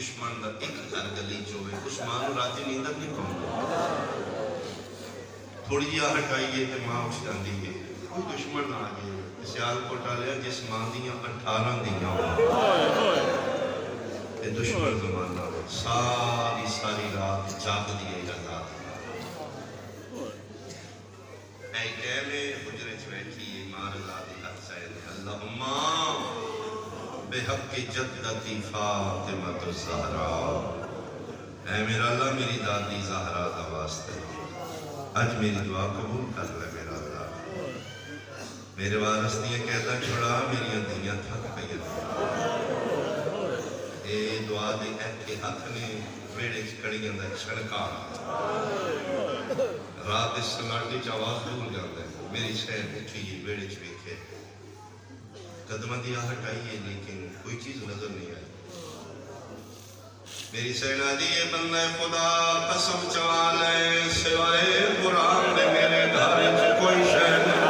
दुश्मन का एक घर गली चोवे उस मां को रात नींदर नहीं पाऊंगा। थोड़ी जी हटाइए तो मां उठ जाती है। कोई दुश्मन आ गया सियालकोट वाले जिस मां दियां 18 दियां दुश्मन जमाना सारी सारी रात जागदी है रात हुजरे च बैठी मां रज़ा दी हक सैन अल्लाहुम्मा बेहक़्क़ि जद्दती फ़ातिमा ज़हरा। ऐ मेरा अल्लाह मेरी दादी ज़हरा दा वास्ते अज मेरी दुआ कबूल कर ले मेरा अल्लाह। मेरे वारस दियां कैदा छुड़ा मेरियां दियां थक पईयां। ए दुआ दे ऐ हथ ने वेड़े च कड़ियां दा छड़का रात इस सनाटे च आवाज भूल जाता है। मेरी शहर उठी वेड़े च वेखे कदम दी आहट आई है लेकिन कोई चीज नजर नहीं आई। मेरी सेना दी ये बंदा खुदा कसम चवा ले सिवाय कुरान दे मेरे घर च कोई शह नहीं।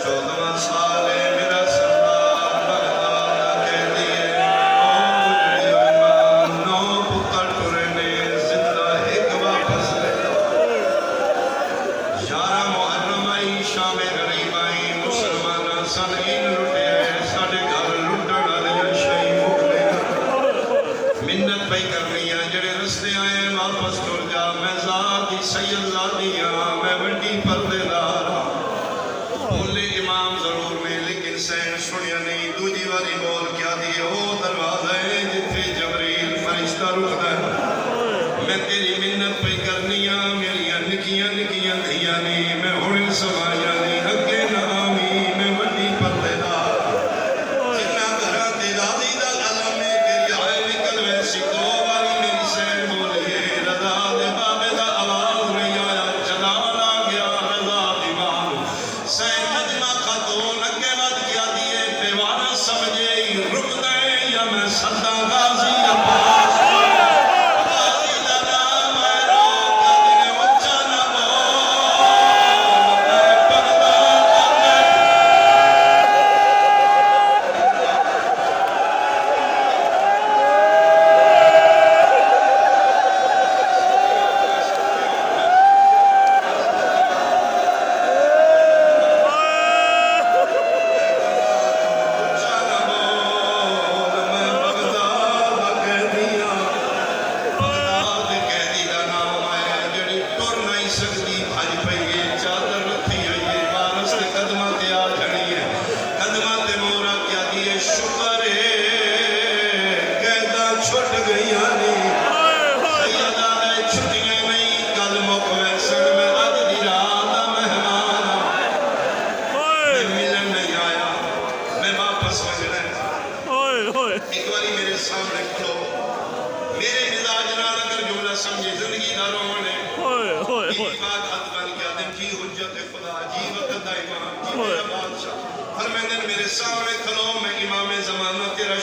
14वां साल है मेरा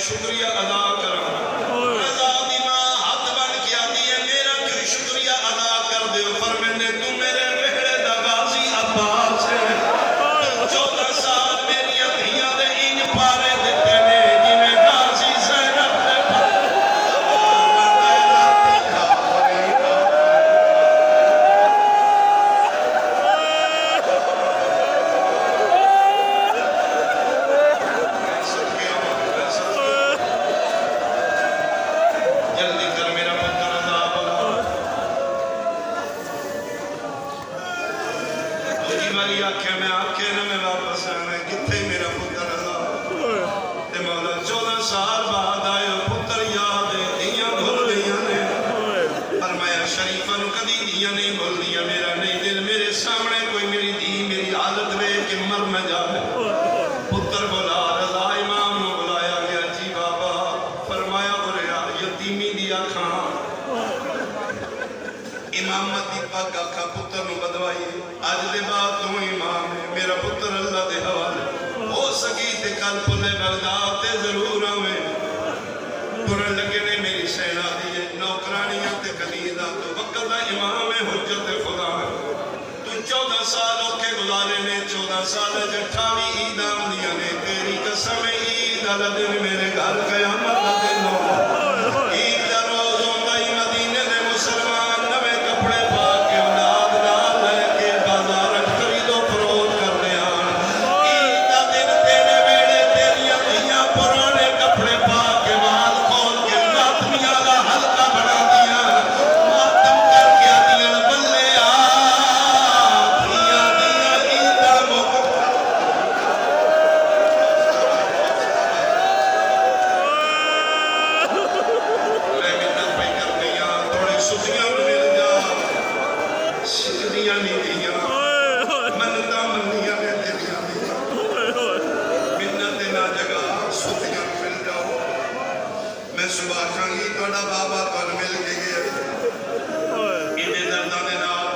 शुक्रिया अदा करा। रज़ा दी मां हाथ बन के आती है मेरा क्यों शुक्रिया अदा कर दे। फरमांदे तू मेरे वेहड़े दा गाजी अब्बास है। 14 साल मेरियां धियां दे इंज पारे दिते ने जिवें गाजी ज़ैनब दे साल 18 ईद आंदियां ने तेरी कसम ईद वाला दिन मेरे घर कयामत का दिन मैं सुबह आखांगी तुहाडा बाबा तुहानू मिल के गया इन्ने दर्दां दे नाल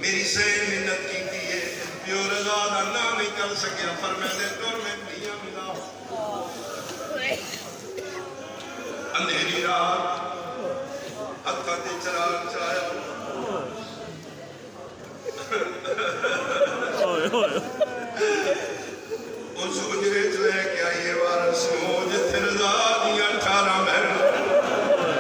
मेरी सैन मिन्नत कीती है प्यो रजा दा नाम नहीं कर सकिया पर मैंने तुर में मियां मिला अंधेरी रात हत्था ते चराग चलाया उस उजरे च लैके आइए वारस नूं जिथे रजा दियां 18 बहन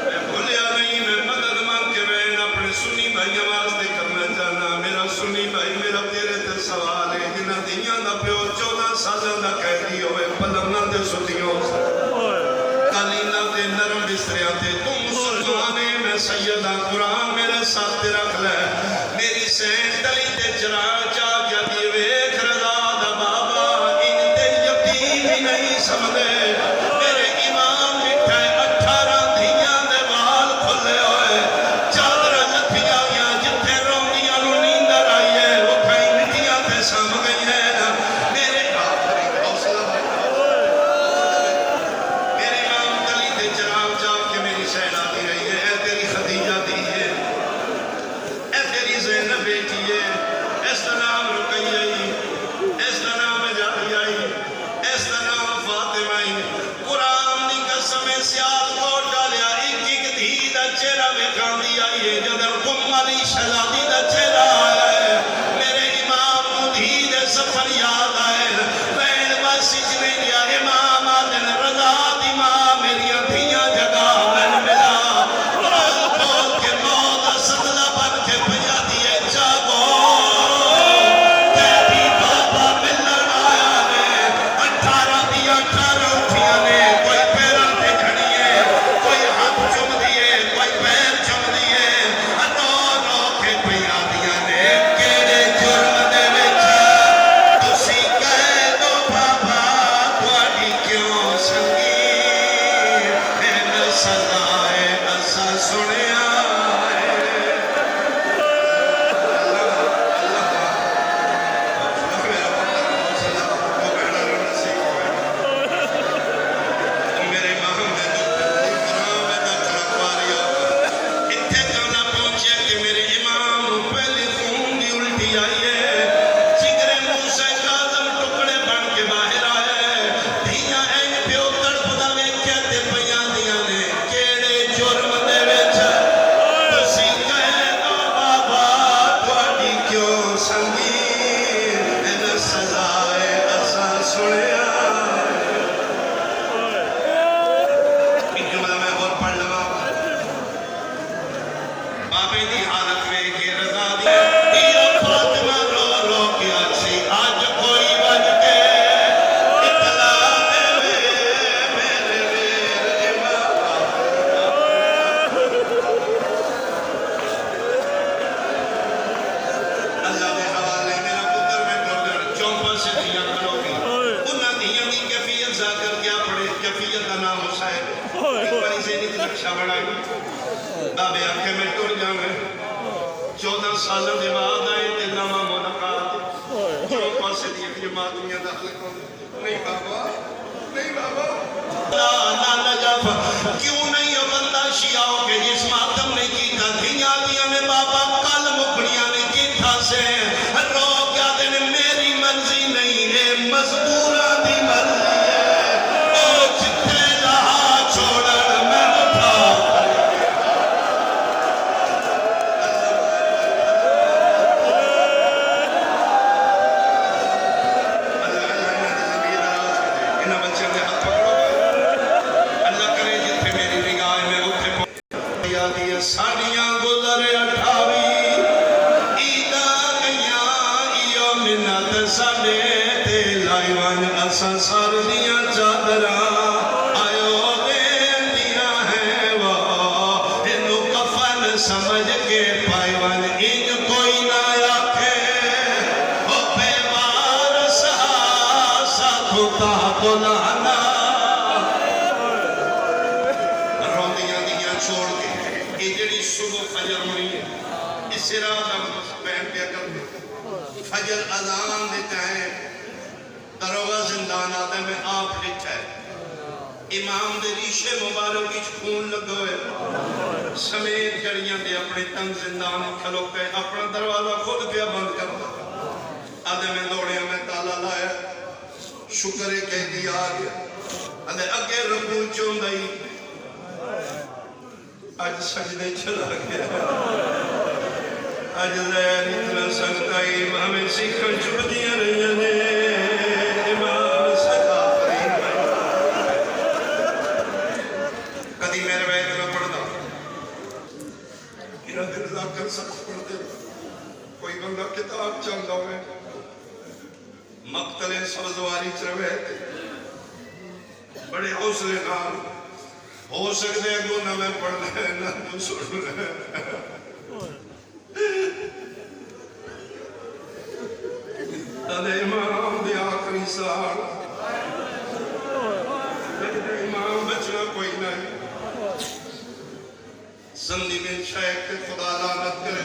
मैं भुलिया नहीं मैं मदद मांग के मैं अपने सुन्नी भाइयों वास्ते करना चाहना मेरा सुन्नी भाई मेरा तेरे ते सवाल है जिन्हां दियां दा प्यो 14 सालां दा कैदी होवे पलंगां ते सुतियां कालीना ते नरम बिस्तरियां ते तू मुसलमान है मैं सैयदा कुरान मेरे साथ रख ले मेरी सैन तली ते चराग चा क्या दी वेख रजा दा बाबा इन ते यकीन भी नहीं समझे मेरे इमाम मिठे 18 धियां दे वाल खुले होए चादर लथियां या जिथे रोंदियां नु नींदर आई है वो खाई मिठियां ते सम गई है मेरे आखिरी हौसला मेरे इमाम तली ते चराग चा के मेरी सैन आती रही है ए तेरी खदीजा दी है ए तेरी ज़ैनब बेटी है इसका नाम रुकैया इसका नाम जारिया इसका नाम फातिमा कुरान दी कसम सियाल कोट डालिया एक धी दा चेहरा वेखांदी आई है जदों कुम वाली शहजादी दा चेहरा आया है मेरे इमाम नूं धी दे सफर याद आए बैन वासी ने लिया इमाम आदन रजा दी मां मेरियां धियां जगा मैन मिला बोल के मौत दा सदला बन के पया दी है जागो तेरी बाबा मिलन आया ने 18 दिया 18 उठियां ने कोई पैरां ते झड़ी है कोई हाथ चुम दिए कोई पैर चुम दिए रो रो के पया दिया ने केड़े जुर्म दे विच तुसी कह दो बाबा तुहाडी क्यों संगी इन सजाए असा सुनिया मेरे मोहम्मद इत्थे जाना पहुंचे कि मेरे इमाम पहले खून की उल्टी आई है जिगरे मुंह से काजम टुकड़े बन के बाहर आया है धियां ऐन प्यो तड़पदा वेख्या ते पईयां दियां ने केड़े जुर्म दे विच तुसी कह दो बाबा तुहाडी क्यों संगी इन सजाए असा सुनिया एक जुमला मैं और पढ़ लवा बाबे दी हालत में के रजा दी दिया फातिमा रो रो के आसी आज कोई बज के इतला देवे मेरे वीर इमाम अल्लाह दे हवाले मेरा पुत्र में कर चौंपा से दिया करोगी उन्हां दियां दी कैफियत जाकर क्या पड़े कैफियत का नाम हुसैन एक बारी से नी रक्षा बनाई बाबे आके मैं टुर जावे 14 साल के बाद आए ते नवा मुलाकात चौंपा से दी जमातियां दाखिल कर नहीं बाबा ना नजफ क्यों नहीं हो बंदा शियाओ के जिस मातम ने कीता धियां दियां ने बाबा कल मुकड़ियां ने कीता से रो क्या दिन मेरी मर्जी नहीं है मजदूरां दी मर्जी है ओ जिथे जहा छोड़न मैं उठा इन्हां बच्चों के हाथ पकड़ो अल्लाह करे जिथे मेरी निगाह में उठे यादी साड़ियां गुजर 28 ईदा गईयां इयो मिन्नत साडे ते लाई वन असां सारियां चादरां आयो देंदियां है वो इनू कफन समझ के पाई वन इन कोई ना आखे ओ बेवार सहा खुदा को लाना रोंदियां दियां छोड़ के ये जड़ी सुबह फजर होनी है इस रात हम बहन पे करते फजर अजान देता है दरोगा जिंदान आदम में आप लिखा है इमाम दे रीशे मुबारक विच खून लगोए समेत जड़ियां दे अपने तंग जिंदान खलो पे अपना दरवाजा खुद पे बंद कर आदे में दौड़िया मैं ताला लाया शुक्र है कह दिया आ गया आदे अगे रकू चोंदई आज सजदे चला गया आज लैर इतना सकता इमाम सीखा चुभदियां रही ने कोई बंदा किताब चलता है मकतले सब्जवारी च रहे बड़े हौसले नाल हो सकते अगों ना मैं पढ़ना ना तू सुन इमाम दे आखिरी साल इमाम बचना कोई नहीं संधि में शेख के खुदा लानत करे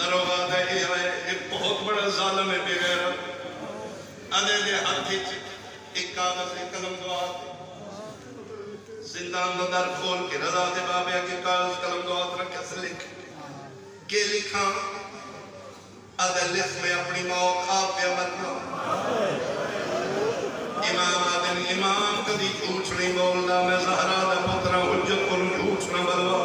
दरोगा दे एक बहुत बड़ा जालिम है बेगैरत अदे दे हाथ एक कागज एक कलम दो जिंदान दा दर खोल के रजा दे बाबे के कागज कलम दो हाथ रख के लिख के लिखा अदे लिख में अपनी मौत आप पे मरना इमाम आदम इमाम कभी झूठ नहीं बोलता मैं ज़हरा दा पुत्र हुज्जत को झूठ ना बोलवा